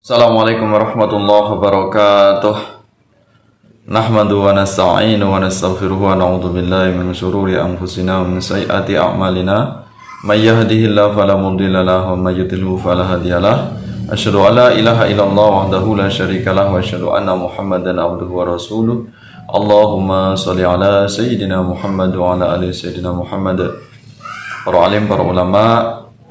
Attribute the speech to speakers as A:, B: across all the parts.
A: Assalamualaikum warahmatullahi wabarakatuh. Nahmadu wa nasta'inu wa nastaghfiruhu wa na'udzu billahi min syururi anfusina wa min sayyiati a'malina. May yahdihillahu fala mudilla lahu wa may yudlilhu fala hadiyalah. Asyhadu an la ilaha illallah wahdahu la syarikalah wa asyhadu anna Muhammadan abduhu wa rasuluh. Allahumma shalli ala sayyidina Muhammad wa ala ali sayyidina Muhammad. Para alim, para ulama,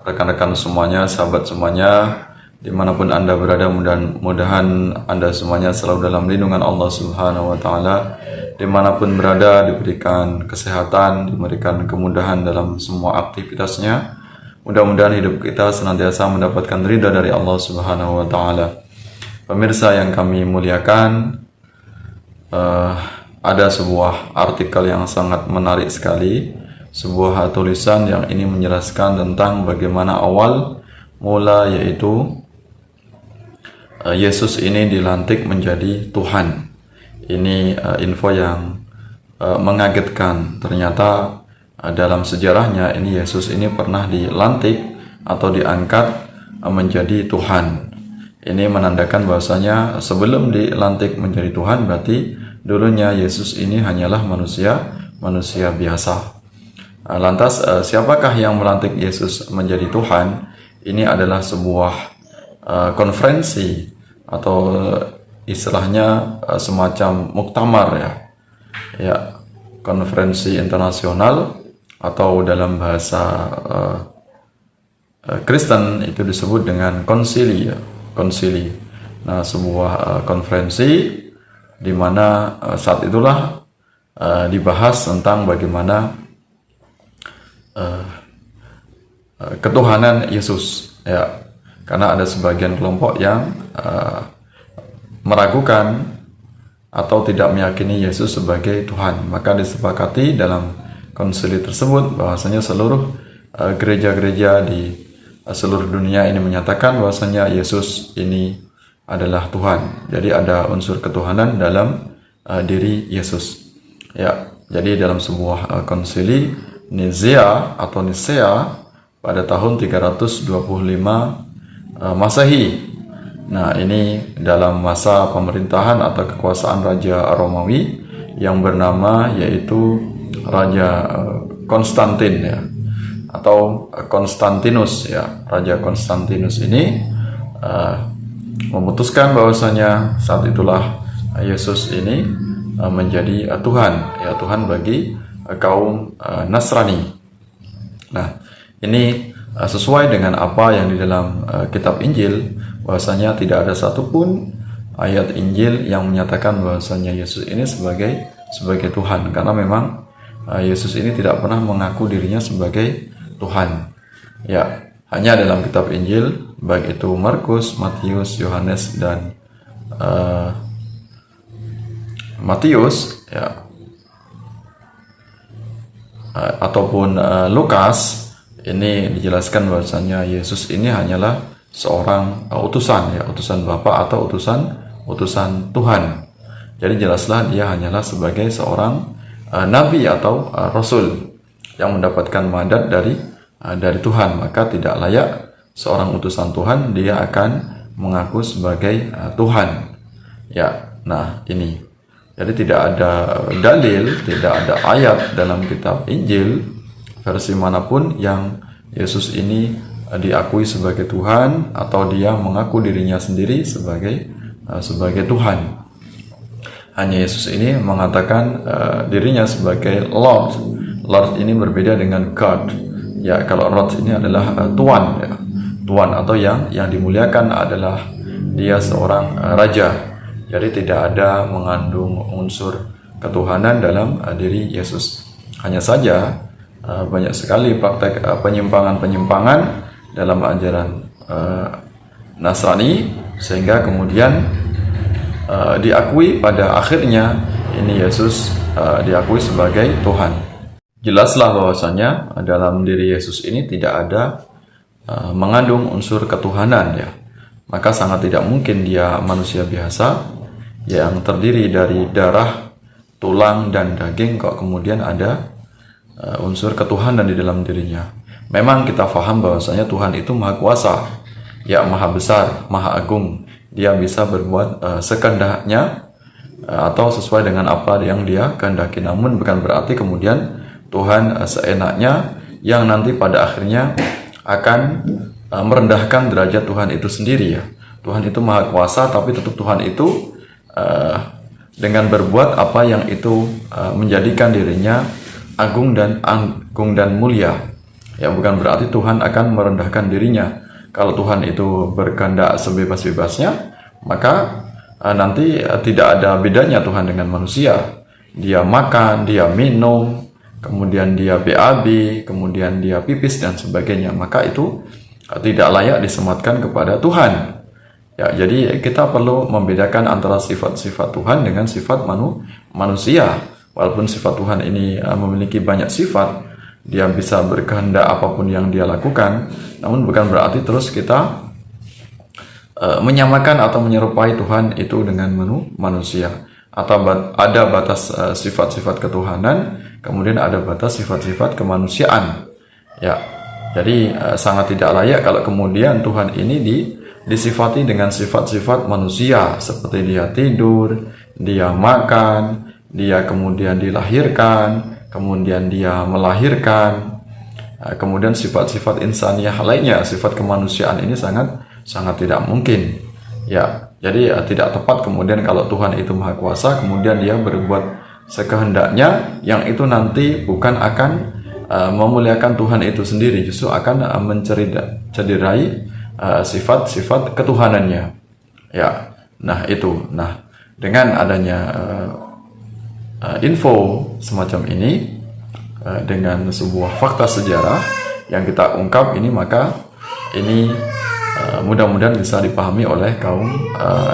A: rekan-rekan semuanya, sahabat semuanya, dimanapun Anda berada, mudah-mudahan Anda semuanya selalu dalam lindungan Allah Subhanahu wa Ta'ala. Dimanapun berada, diberikan kesehatan, diberikan kemudahan dalam semua aktivitasnya. Mudah-mudahan hidup kita senantiasa mendapatkan ridha dari Allah Subhanahu wa Ta'ala. Pemirsa yang kami muliakan, ada sebuah artikel yang sangat menarik sekali, sebuah tulisan yang ini menjelaskan tentang bagaimana awal mula, yaitu Yesus ini dilantik menjadi Tuhan. Ini info yang mengagetkan. Ternyata dalam sejarahnya ini Yesus ini pernah dilantik atau diangkat menjadi Tuhan. Ini menandakan bahwasanya sebelum dilantik menjadi Tuhan, berarti dulunya Yesus ini hanyalah manusia biasa. Lantas siapakah yang melantik Yesus menjadi Tuhan? Ini adalah sebuah konferensi atau istilahnya semacam muktamar, ya, konferensi internasional, atau dalam bahasa Kristen itu disebut dengan konsili, ya, konsili. Nah, sebuah konferensi di mana saat itulah dibahas tentang bagaimana ketuhanan Yesus, ya, karena ada sebagian kelompok yang meragukan atau tidak meyakini Yesus sebagai Tuhan. Maka disepakati dalam konsili tersebut bahwasanya seluruh gereja-gereja di seluruh dunia ini menyatakan bahwasanya Yesus ini adalah Tuhan. Jadi ada unsur ketuhanan dalam diri Yesus, ya. Jadi dalam sebuah konsili Nicea atau Nicea pada tahun 325 Masehi. Nah, ini dalam masa pemerintahan atau kekuasaan Raja Romawi yang bernama yaitu Raja Konstantin, ya, atau Konstantinus, ya. Raja Konstantinus ini memutuskan bahwasanya saat itulah Yesus ini menjadi Tuhan, ya, Tuhan bagi kaum Nasrani. Nah, ini sesuai dengan apa yang di dalam kitab Injil, bahwasanya tidak ada satupun ayat Injil yang menyatakan bahwasanya Yesus ini sebagai Tuhan, karena memang Yesus ini tidak pernah mengaku dirinya sebagai Tuhan. Ya, hanya dalam kitab Injil, baik itu Markus, Matius, Yohanes, dan Matius, ya, ataupun Lukas, ini dijelaskan bahwasanya Yesus ini hanyalah seorang utusan, ya, utusan Bapa atau utusan Tuhan. Jadi jelaslah dia hanyalah sebagai seorang nabi atau rasul yang mendapatkan mandat dari Tuhan. Maka tidak layak seorang utusan Tuhan dia akan mengaku sebagai Tuhan, ya. Nah, ini jadi tidak ada dalil, tidak ada ayat dalam kitab Injil versi manapun yang Yesus ini diakui sebagai Tuhan atau dia mengaku dirinya sendiri sebagai Tuhan. Hanya Yesus ini mengatakan dirinya sebagai Lord. Lord ini berbeda dengan God. Ya, kalau Lord ini adalah Tuan, ya. Tuan atau yang dimuliakan adalah dia seorang raja. Jadi tidak ada mengandung unsur ketuhanan dalam diri Yesus. Hanya saja banyak sekali praktek penyimpangan-penyimpangan dalam ajaran Nasrani, sehingga kemudian diakui pada akhirnya ini Yesus diakui sebagai Tuhan. Jelaslah bahwasanya dalam diri Yesus ini tidak ada mengandung unsur ketuhanan, ya. Maka sangat tidak mungkin dia manusia biasa yang terdiri dari darah, tulang, dan daging kok kemudian ada unsur ketuhanan di dalam dirinya. Memang kita faham bahwasanya Tuhan itu maha kuasa, ya, maha besar, maha agung. dia bisa berbuat sekehendaknya atau sesuai dengan apa yang dia kehendaki. Namun bukan berarti kemudian Tuhan seenaknya yang nanti pada akhirnya akan merendahkan derajat Tuhan itu sendiri ya. Tuhan itu maha kuasa, tapi tetap Tuhan itu dengan berbuat apa yang itu menjadikan dirinya agung dan mulia. Ya, bukan berarti Tuhan akan merendahkan dirinya. Kalau Tuhan itu berkehendak sebebas-bebasnya, maka nanti tidak ada bedanya Tuhan dengan manusia. Dia makan, dia minum, kemudian dia BAB, kemudian dia pipis dan sebagainya. Maka itu tidak layak disematkan kepada Tuhan. Ya, jadi kita perlu membedakan antara sifat-sifat Tuhan dengan sifat manusia. Walaupun sifat Tuhan ini memiliki banyak sifat, dia bisa berkehendak apapun yang dia lakukan, namun bukan berarti terus kita menyamakan atau menyerupai Tuhan itu dengan manusia. Atau ada batas sifat-sifat ketuhanan, kemudian ada batas sifat-sifat kemanusiaan. Ya, jadi sangat tidak layak kalau kemudian Tuhan ini disifati dengan sifat-sifat manusia, seperti dia tidur, dia makan, dia kemudian dilahirkan, kemudian dia melahirkan, kemudian sifat-sifat insaniah lainnya, sifat kemanusiaan ini sangat tidak mungkin. Ya, jadi tidak tepat kemudian kalau Tuhan itu maha kuasa, kemudian dia berbuat sekehendaknya, yang itu nanti bukan akan memuliakan Tuhan itu sendiri, justru akan mencederai sifat-sifat ketuhanannya. Ya, nah itu. Nah, dengan adanya info semacam ini, dengan sebuah fakta sejarah yang kita ungkap ini, maka ini mudah-mudahan bisa dipahami oleh kaum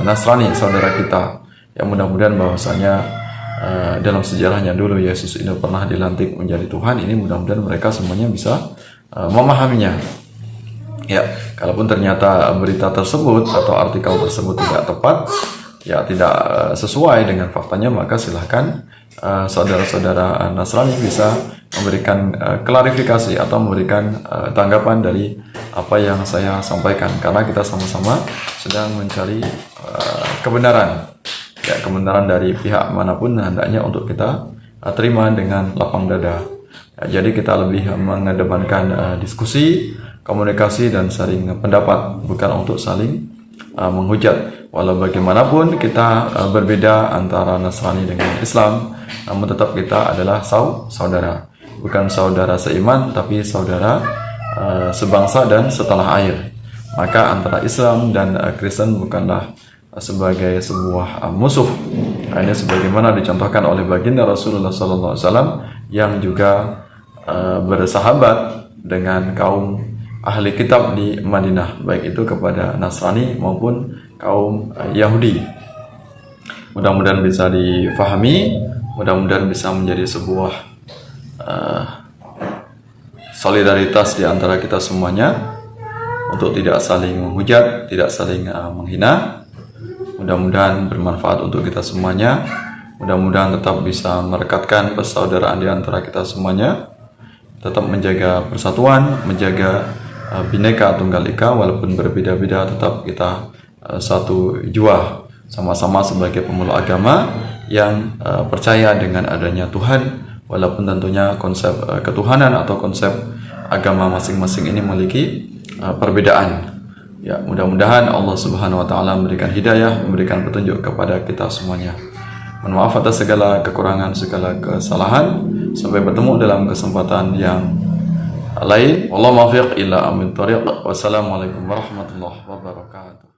A: Nasrani, saudara kita. Ya, mudah-mudahan bahwasanya dalam sejarahnya dulu Yesus ini pernah dilantik menjadi Tuhan. Ini mudah-mudahan mereka semuanya bisa memahaminya. Ya, kalaupun ternyata berita tersebut atau artikel tersebut tidak tepat, ya tidak sesuai dengan faktanya, maka silahkan saudara-saudara Nasrani bisa memberikan klarifikasi atau memberikan tanggapan dari apa yang saya sampaikan, karena kita sama-sama sedang mencari kebenaran. Ya, kebenaran dari pihak manapun hendaknya untuk kita terima dengan lapang dada. Ya, jadi kita lebih mengedepankan diskusi, komunikasi, dan saling pendapat, bukan untuk saling menghujat. Walau bagaimanapun kita berbeda antara Nasrani dengan Islam, namun tetap kita adalah saudara. Bukan saudara seiman, tapi saudara sebangsa dan setanah air. Maka antara Islam dan Kristen bukanlah sebagai sebuah musuh. Ini sebagaimana dicontohkan oleh baginda Rasulullah SAW yang juga bersahabat dengan kaum ahli kitab di Madinah, baik itu kepada Nasrani maupun kaum Yahudi. Mudah-mudahan bisa difahami, mudah-mudahan bisa menjadi sebuah solidaritas di antara kita semuanya untuk tidak saling menghujat, tidak saling menghina. Mudah-mudahan bermanfaat untuk kita semuanya. Mudah-mudahan tetap bisa merekatkan persaudaraan di antara kita semuanya, tetap menjaga persatuan, menjaga Bhinneka Tunggal Ika, walaupun berbeda-beda tetap kita satu jua, sama-sama sebagai pemeluk agama yang percaya dengan adanya Tuhan, walaupun tentunya konsep ketuhanan atau konsep agama masing-masing ini memiliki perbedaan. Ya, mudah-mudahan Allah Subhanahu wa taala memberikan hidayah, memberikan petunjuk kepada kita semuanya. Mohon maaf atas segala kekurangan, segala kesalahan. Sampai bertemu dalam kesempatan yang lain. Wallahu muwaffiq ila amin thariq. Wassalamualaikum warahmatullahi wabarakatuh.